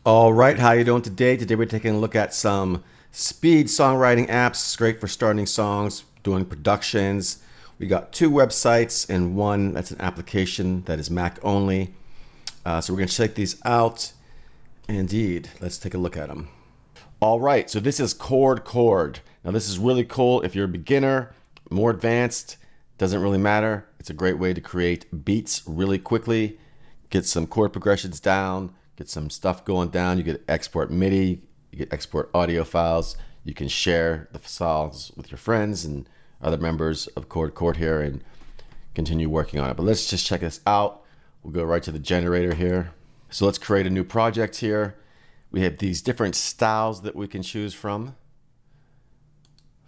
All right, how you doing today? Today we're taking a look at some speed songwriting apps. It's great for starting songs, doing productions. We got two websites and one that's an application that is Mac only. So we're gonna check these out. Indeed, let's take a look at them. All right, so this is ChordChord. Now this is really cool if you're a beginner, more advanced, doesn't really matter. It's a great way to create beats really quickly, get some chord progressions down, get some stuff going down. You get export MIDI, you get export audio files. You can share the files with your friends and other members of ChordChord here and continue working on it. But let's just check this out. We'll go right to the generator here. So let's create a new project here. We have these different styles that we can choose from.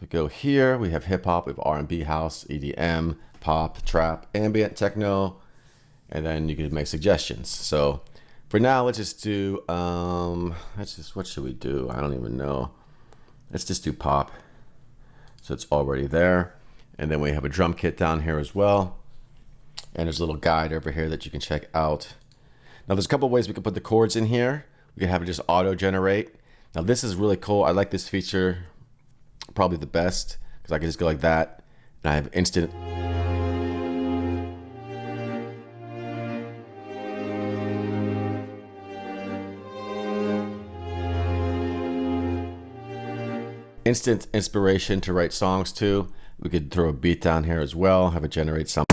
We go here, we have hip hop, we have R&B, house, EDM, pop, trap, ambient, techno, and then you can make suggestions. So for now, let's just do, what should we do? I don't even know. Let's just do pop. So it's already there. And then we have a drum kit down here as well. And there's a little guide over here that you can check out. Now there's a couple of ways we can put the chords in here. We can have it just auto generate. Now this is really cool. I like this feature probably the best because I can just go like that and I have instant inspiration to write songs to. We could throw a beat down here as well, have it generate some.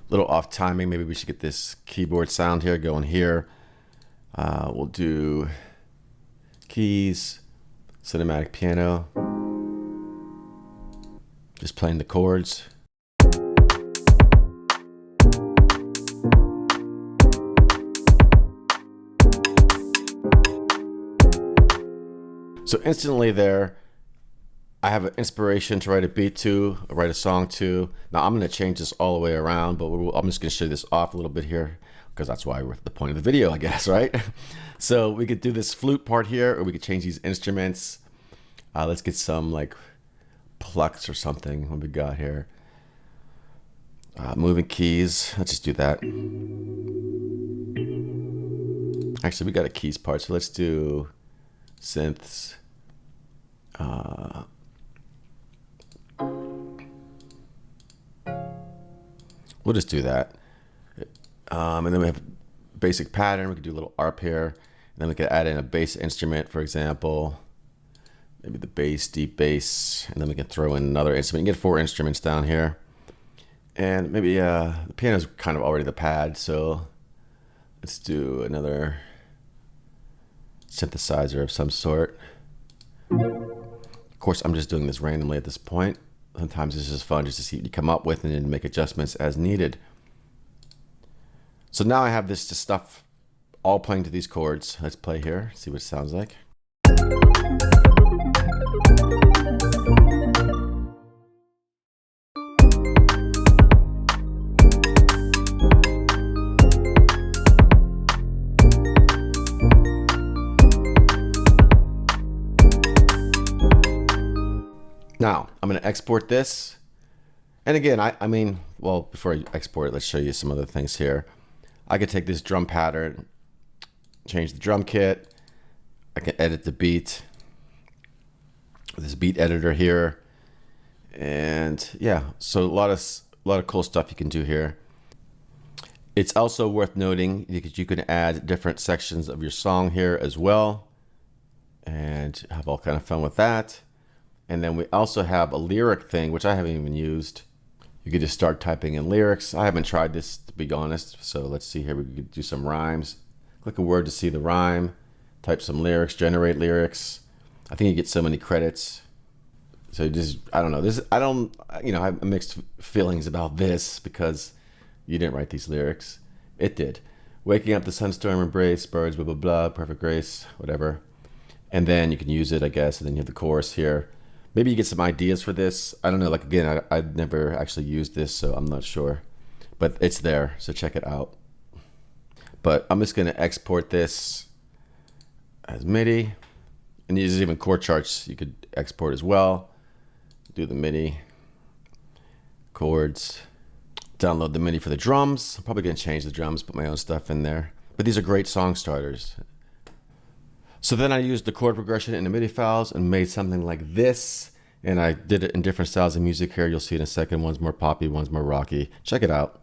Little off timing, maybe we should get this keyboard sound here going here. We'll do keys, cinematic piano, just playing the chords. So instantly there, I have an inspiration to write a beat to, write a song to. Now I'm going to change this all the way around, but I'm just going to show you this off a little bit here because that's why we're at the point of the video, I guess, right? So we could do this flute part here, or we could change these instruments. Let's get some like plucks or something. What we got here? Moving keys. Let's just do that. Actually, we got a keys part, so let's do synths. We'll just do that. And then we have basic pattern. We could do a little arp here. And then we could add in a bass instrument, for example. Maybe the bass, deep bass. And then we can throw in another instrument. You can get 4 instruments down here. And maybe the piano's kind of already the pad. So let's do another synthesizer of some sort. Of course, I'm just doing this randomly at this point. Sometimes it's just fun just to see what you come up with and then make adjustments as needed. So now I have this just stuff all playing to these chords. Let's play here, see what it sounds like. Now, I'm going to export this. And again, I mean, well, before I export it, let's show you some other things here. I could take this drum pattern, change the drum kit. I can edit the beat with this beat editor here. And yeah, so a lot of cool stuff you can do here. It's also worth noting because you can add different sections of your song here as well and have all kind of fun with that. And then we also have a lyric thing, which I haven't even used. You could just start typing in lyrics. I haven't tried this, to be honest. So let's see here. We could do some rhymes. Click a word to see the rhyme. Type some lyrics, generate lyrics. I think you get so many credits. So just, I don't know. I have mixed feelings about this because you didn't write these lyrics. It did. Waking up the sunstorm, embrace, birds, blah, blah, blah, perfect grace, whatever. And then you can use it, I guess. And then you have the chorus here. Maybe you get some ideas for this. I don't know, like again, I've never actually used this, so I'm not sure. But it's there, so check it out. But I'm just gonna export this as MIDI. And there's even chord charts you could export as well. Do the MIDI. chords. Download the MIDI for the drums. I'm probably going to change the drums, put my own stuff in there. But these are great song starters. So then I used the chord progression in the MIDI files and made something like this. And I did it in different styles of music here. You'll see in a second. One's more poppy, one's more rocky. Check it out.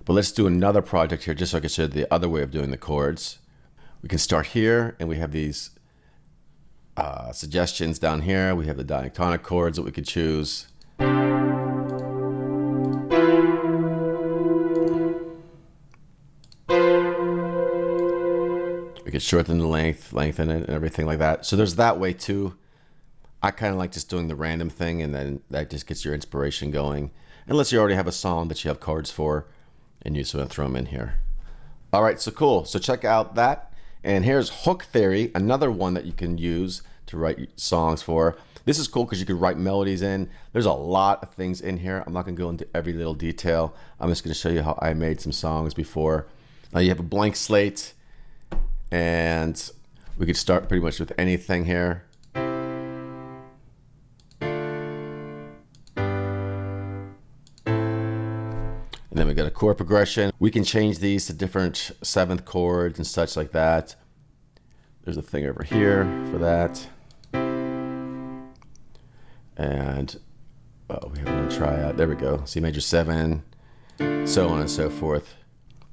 But let's do another project here just so I can show you the other way of doing the chords. We can start here and we have these suggestions down here. We have the diatonic chords that we could choose. We could shorten the lengthen it and everything like that. So there's that way too. I kind of like just doing the random thing, and then that just gets your inspiration going. Unless you already have a song that you have chords for, and you just want to throw them in here. All right, so cool. So check out that. And here's Hook Theory, another one that you can use to write songs for. This is cool because you can write melodies in. There's a lot of things in here. I'm not going to go into every little detail. I'm just going to show you how I made some songs before. Now you have a blank slate, and we could start pretty much with anything here. And then we got a chord progression. We can change these to different seventh chords and such like that. There's a thing over here for that. And we have another tryout. There we go. C major 7, so on and so forth.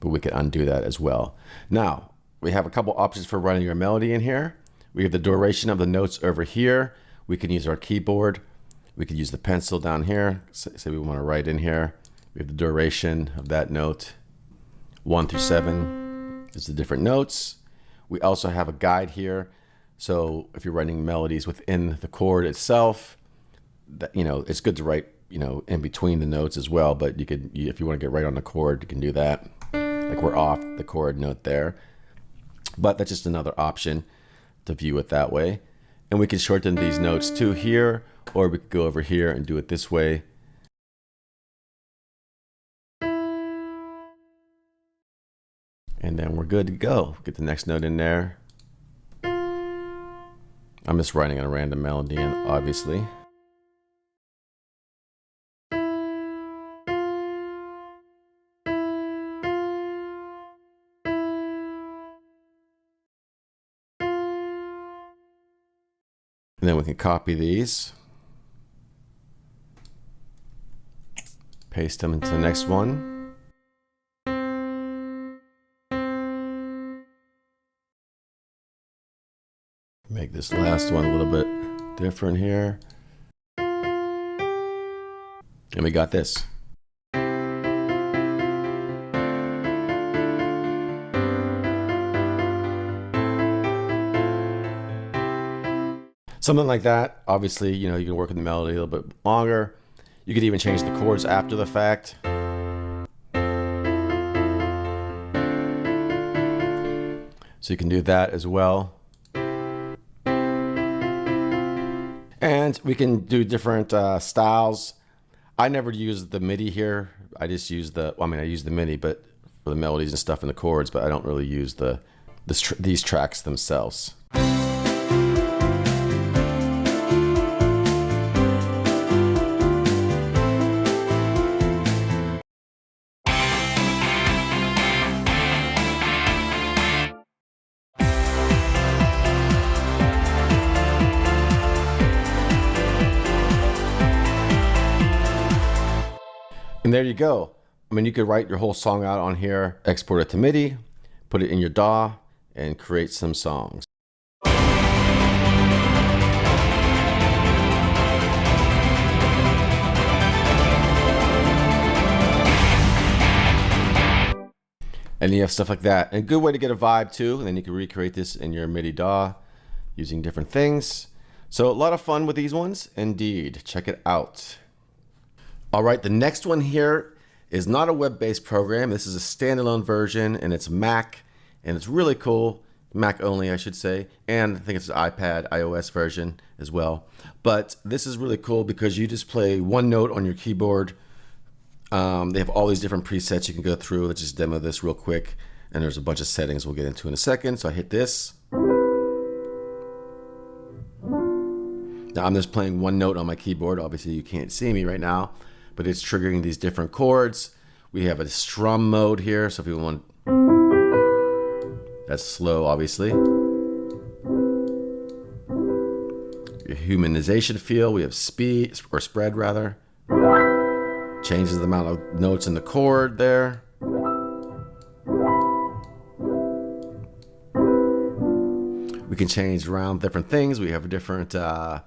But we can undo that as well. Now, we have a couple options for running your melody in here. We have the duration of the notes over here. We can use our keyboard. We could use the pencil down here. Say we want to write in here. We have the duration of that note. 1 through 7 is the different notes. We also have a guide here. So if you're writing melodies within the chord itself, that, it's good to write, in between the notes as well. But you could, if you want to get right on the chord, you can do that. Like we're off the chord note there. But that's just another option to view it that way. And we can shorten these notes too here, or we could go over here and do it this way. And then we're good to go. Get the next note in there. I'm just writing a random melody in, obviously. And then we can copy these, paste them into the next one. Make this last one a little bit different here. And we got this. Something like that. Obviously, you can work with the melody a little bit longer. You could even change the chords after the fact. So you can do that as well. And we can do different styles. I never use the MIDI here. I just use I use the MIDI, but for the melodies and stuff in the chords, but I don't really use these tracks themselves. And there you go. You could write your whole song out on here, export it to MIDI, put it in your DAW, and create some songs. And you have stuff like that. And a good way to get a vibe too, and then you can recreate this in your MIDI DAW using different things. So a lot of fun with these ones, indeed. Check it out. All right, the next one here is not a web-based program. This is a standalone version, and it's Mac, and it's really cool. Mac only, I should say, and I think it's an iPad, iOS version as well. But this is really cool because you just play one note on your keyboard. They have all these different presets you can go through. Let's just demo this real quick. And there's a bunch of settings we'll get into in a second. So I hit this. Now I'm just playing one note on my keyboard. Obviously you can't see me right now, but it's triggering these different chords. We have a strum mode here. So if you want, that's slow, obviously. Your humanization feel, we have speed, or spread rather. Changes the amount of notes in the chord there. We can change around different things. We have different 7th,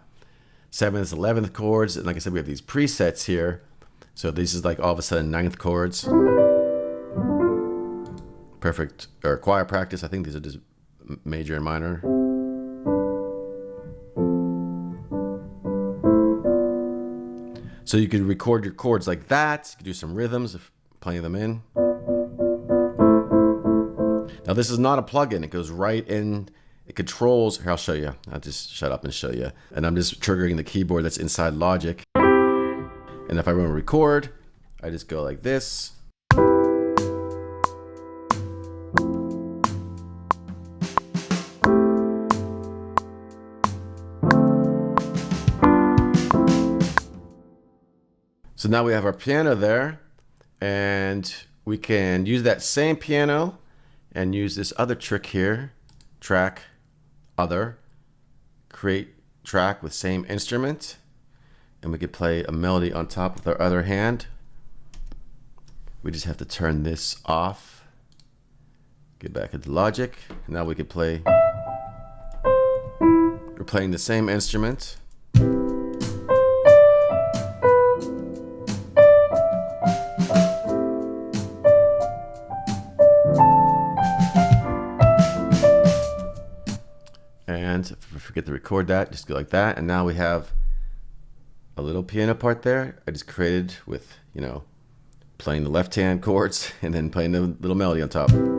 11th chords. And like I said, we have these presets here. So this is like all of a sudden 9th chords. Perfect, or choir practice. I think these are just major and minor. So you could record your chords like that. You could do some rhythms of playing them in. Now this is not a plugin. It goes right in. It controls. Here, I'll show you. I'll just shut up and show you. And I'm just triggering the keyboard that's inside Logic. And if I want to record, I just go like this. So now we have our piano there, and we can use that same piano and use this other trick here, track, other, create track with same instrument, and we could play a melody on top with our other hand. We just have to turn this off, get back into Logic. Now we could play, we're playing the same instrument. And if I forget to record that, just go like that. And now we have a little piano part there I just created with, you know, playing the left hand chords and then playing the little melody on top. And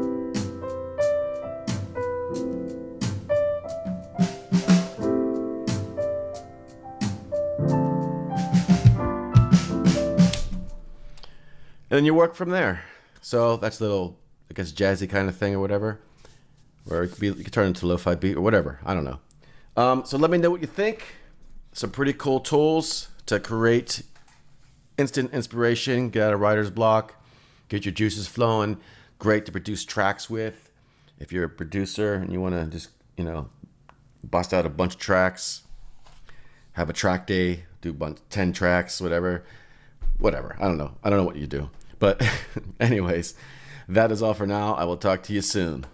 then you work from there. So that's a little, I guess, jazzy kind of thing or whatever. Or it could be, you could turn it into a lo-fi beat or whatever. I don't know. So let me know what you think. Some pretty cool tools to create instant inspiration, get out of writer's block, get your juices flowing. Great to produce tracks with. If you're a producer and you want to just, you know, bust out a bunch of tracks, have a track day, do 10 tracks, whatever. I don't know. I don't know what you do. But anyways, that is all for now. I will talk to you soon.